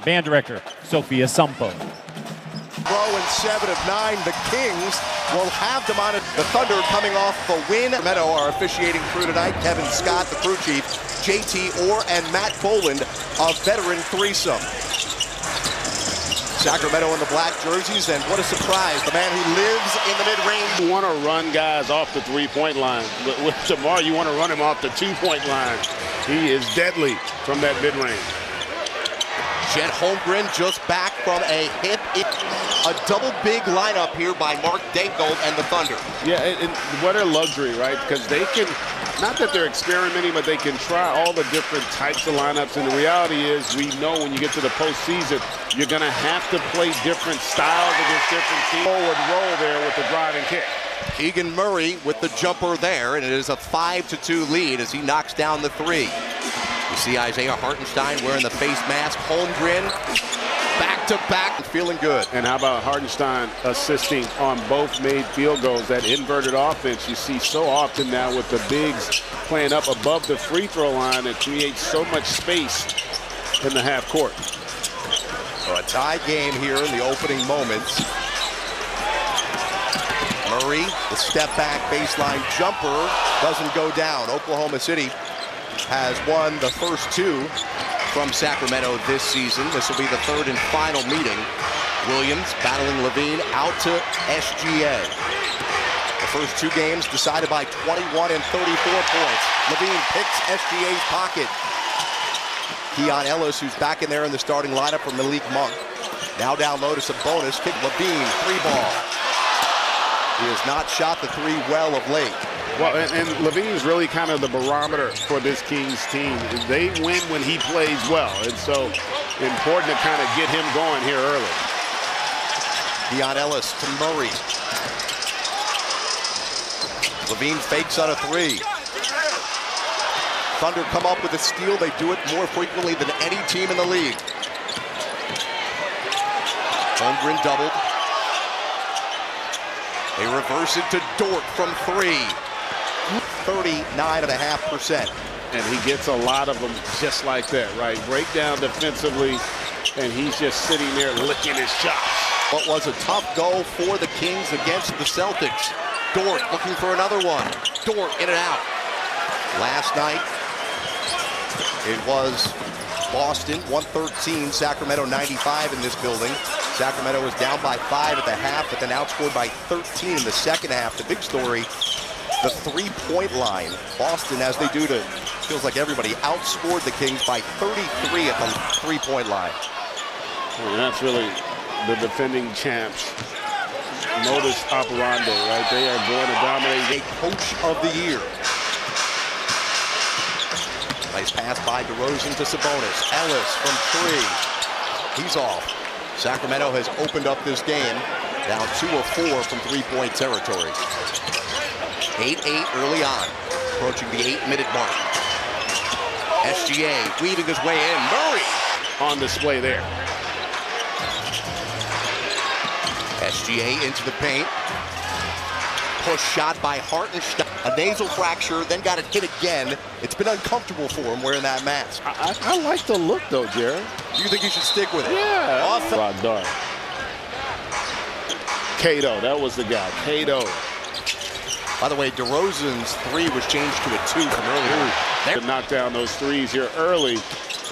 Band director, Sophia Sampo. Pro and 7 of 9, the Kings will have them on it. The Thunder coming off a win. Sacramento are officiating crew tonight. Kevin Scott, the crew chief, JT Orr, and Matt Boland, a veteran threesome. Sacramento in the black jerseys, and what a surprise, the man who lives in the mid-range. You want to run guys off the three-point line. But with Tamar, you want to run him off the two-point line. He is deadly from that mid-range. Jet Holmgren just back from a hip. A double big lineup here by Mark Daigneault and the Thunder. Yeah, and what a luxury, right? Because they can, not that they're experimenting, but they can try all the different types of lineups. And the reality is, we know when you get to the postseason, you're going to have to play different styles against different teams. Forward roll there with the driving kick. Keegan Murray with the jumper there, and it is a 5-2 lead as he knocks down the three. You see Isaiah Hartenstein wearing the face mask. Holmgren back-to-back, feeling good. And how about Hartenstein assisting on both made field goals? That inverted offense you see so often now with the bigs playing up above the free throw line. It creates so much space in the half court. So a tie game here in the opening moments. Murray, the step back baseline jumper doesn't go down. Oklahoma City has won the first two from Sacramento this season. This will be the third and final meeting. Williams battling Levine out to SGA. The first two games decided by 21 and 34 points. Levine picks SGA's pocket. Keon Ellis, who's back in there in the starting lineup for Malik Monk. Now down low to Sabonis. Kick Levine, three ball. He has not shot the three well of late. Well, and Levine's really kind of the barometer for this Kings team. They win when he plays well, and so important to kind of get him going here early. Keon Ellis to Murray. Levine fakes on a three. Thunder come up with a steal. They do it more frequently than any team in the league. Holmgren doubled. They reverse it to Dort from three. 39.5%. And he gets a lot of them just like that, right? Breakdown defensively, and he's just sitting there licking his chops. What was a tough go for the Kings against the Celtics. Dort looking for another one. Dort in and out. Last night, it was Boston 113, Sacramento 95 in this building. Sacramento was down by 5 at the half, but then outscored by 13 in the second half. The big story, the three-point line. Boston, as they do to, feels like everybody, outscored the Kings by 33 at the three-point line. Well, that's really the defending champs. Modus operandi, right? They are going to dominate. A coach of the year. Nice pass by DeRozan to Sabonis. Ellis from three. He's off. Sacramento has opened up this game, down 2 of 4 from three-point territory. 8-8 early on, approaching the 8-minute mark. SGA weaving his way in. Murray on display there. SGA into the paint. Push shot by Hartenstein. A nasal fracture, then got it hit again. It's been uncomfortable for him wearing that mask. I like the look, though, Jared. Do you think he should stick with it? Yeah. Dark. Cato, that was the guy. Cato. By the way, DeRozan's three was changed to a 2 from earlier. To knock down those threes here early.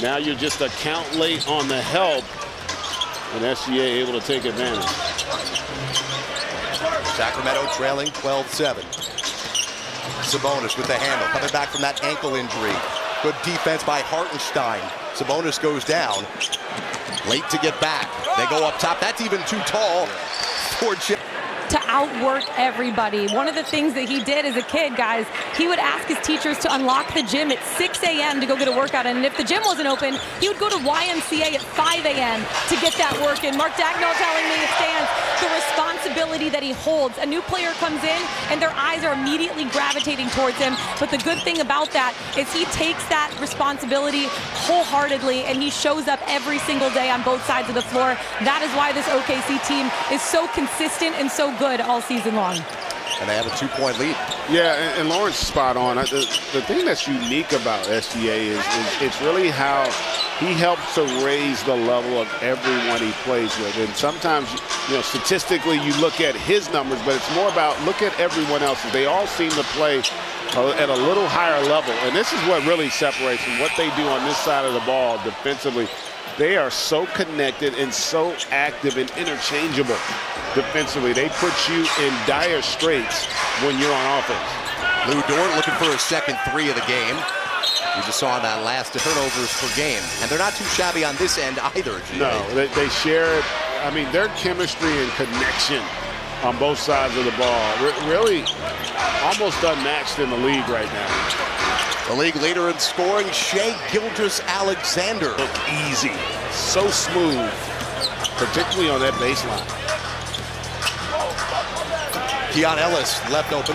Now you're just a count late on the help. And SGA able to take advantage. Sacramento trailing 12-7. Sabonis with the handle, coming back from that ankle injury. Good defense by Hartenstein. Sabonis goes down. Late to get back. They go up top. That's even too tall for Chip. To outwork everybody. One of the things that he did as a kid, guys, he would ask his teachers to unlock the gym at 6 a.m. to go get a workout in. And if the gym wasn't open, he would go to YMCA at 5 a.m. to get that work in. Mark Daigneault telling me it stands. The responsibility that he holds. A new player comes in and their eyes are immediately gravitating towards him. But the good thing about that is he takes that responsibility wholeheartedly and he shows up every single day on both sides of the floor. That is why this OKC team is so consistent and so good all season long. And they have a 2-point lead. Yeah, and Lawrence is spot on. The thing that's unique about SGA is it's really how he helps to raise the level of everyone he plays with. And sometimes, statistically you look at his numbers, but it's more about look at everyone else's. They all seem to play at a little higher level. And this is what really separates them, what they do on this side of the ball defensively. They are so connected and so active and interchangeable defensively. They put you in dire straits when you're on offense. Lou Dort looking for his second 3 of the game. We just saw that last turnovers per game. And they're not too shabby on this end either, G. No, they share, their chemistry and connection on both sides of the ball, really almost unmatched in the league right now. The league leader in scoring, Shai Gilgeous-Alexander. Easy, so smooth, particularly on that baseline. Keon Ellis left open.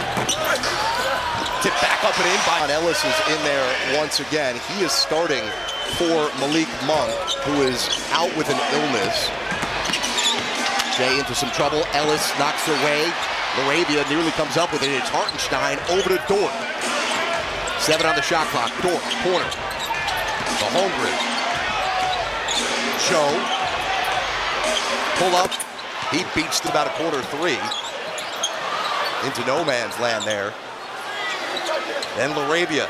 Tip back up and in by Ellis is in there once again. He is starting for Malik Monk, who is out with an illness. Jay into some trouble. Ellis knocks away. Laravia nearly comes up with it. It's Hartenstein over to Dort. 7 on the shot clock. Dort, corner. The Holmgren. Joe. Pull up. He beats about a corner 3. Into no man's land there. Then Laravia.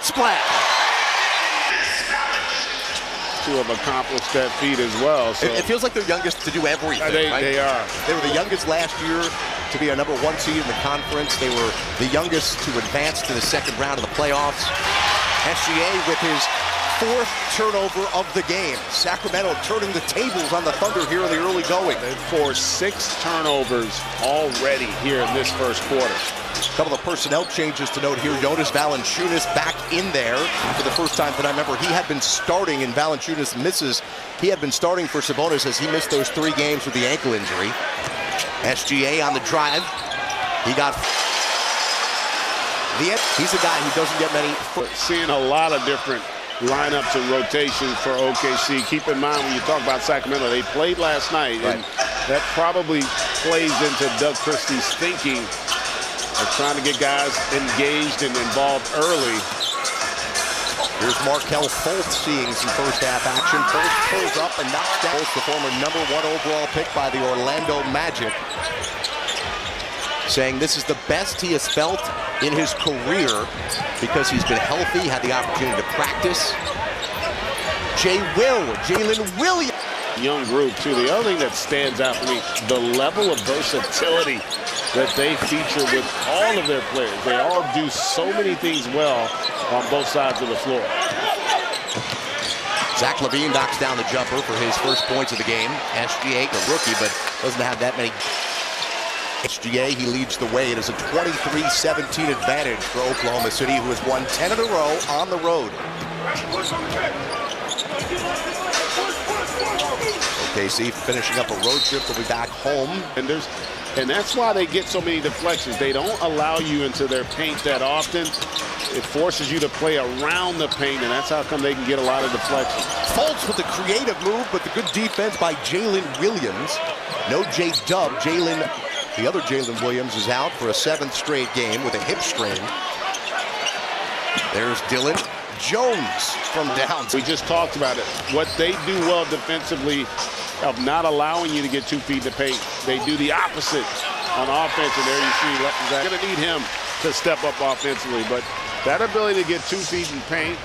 Splash. To have accomplished that feat as well. So it feels like they're youngest to do everything, right? They are. They were the youngest last year to be a number 1 seed in the conference. They were the youngest to advance to the second round of the playoffs. SGA with his 4th turnover of the game. Sacramento turning the tables on the Thunder here in the early going. They've forced 6 turnovers already here in this first quarter. A couple of personnel changes to note here. Jonas Valanciunas back in there for the first time that I remember. He had been starting, and Valanciunas misses. He had been starting for Sabonis as he missed those 3 games with the ankle injury. SGA on the drive. He got... He's a guy who doesn't get many... Seeing a lot of different lineups and rotations for OKC. Keep in mind when you talk about Sacramento, they played last night, and that probably plays into Doug Christie's thinking of trying to get guys engaged and involved early. Here's Markelle Fultz seeing some first half action. Fultz pulls up and knocks down the former number 1 overall pick by the Orlando Magic, saying this is the best he has felt in his career because he's been healthy, had the opportunity to practice. Jalen Williams. Young group, too. The other thing that stands out for me, the level of versatility that they feature with all of their players. They all do so many things well on both sides of the floor. Zach LaVine knocks down the jumper for his first points of the game. SGA, a rookie, but doesn't have that many. SGA, he leads the way. It is a 23-17 advantage for Oklahoma City, who has won 10 in a row on the road. OKC finishing up a road trip. They'll be back home. And that's why they get so many deflections. They don't allow you into their paint that often. It forces you to play around the paint, and that's how come they can get a lot of deflections. Fultz with the creative move, but the good defense by Jalen Williams. No J-Dub. The other Jalen Williams is out for a 7th straight game with a hip strain. There's Dylan Jones from down. We just talked about it. What they do well defensively of not allowing you to get 2 feet in the paint. They do the opposite on offense, and there you see they're going to need him to step up offensively. But that ability to get 2 feet in paint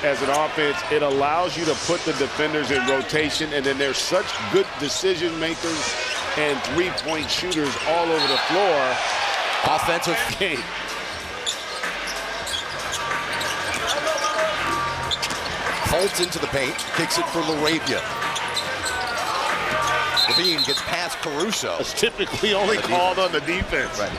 as an offense, it allows you to put the defenders in rotation, and then there's such good decision makers and 3-point shooters all over the floor. Offensive game. Fultz into the paint, kicks it for Laravia. LaVine gets past Caruso. It's typically only called on the defense. Right.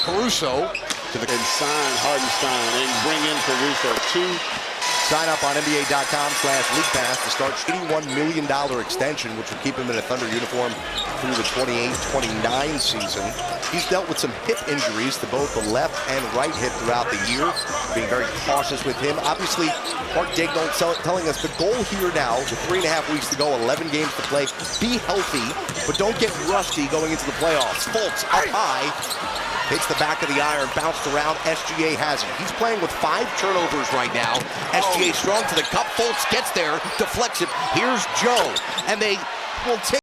Caruso to the sign Hartenstein and bring in Caruso. 2 Sign up on NBA.com/League Pass to start $81 million extension, which will keep him in a Thunder uniform through the 28-29 season. He's dealt with some hip injuries to both the left and right hip throughout the year. Being very cautious with him. Obviously, Mark Daigneault telling us the goal here now, with 3.5 weeks to go, 11 games to play, be healthy, but don't get rusty going into the playoffs. Fultz up high, hits the back of the iron, bounced around. SGA has it. He's playing with 5 turnovers right now. SGA strong to the cup. Fultz gets there, deflects it. Here's Joe, and they will take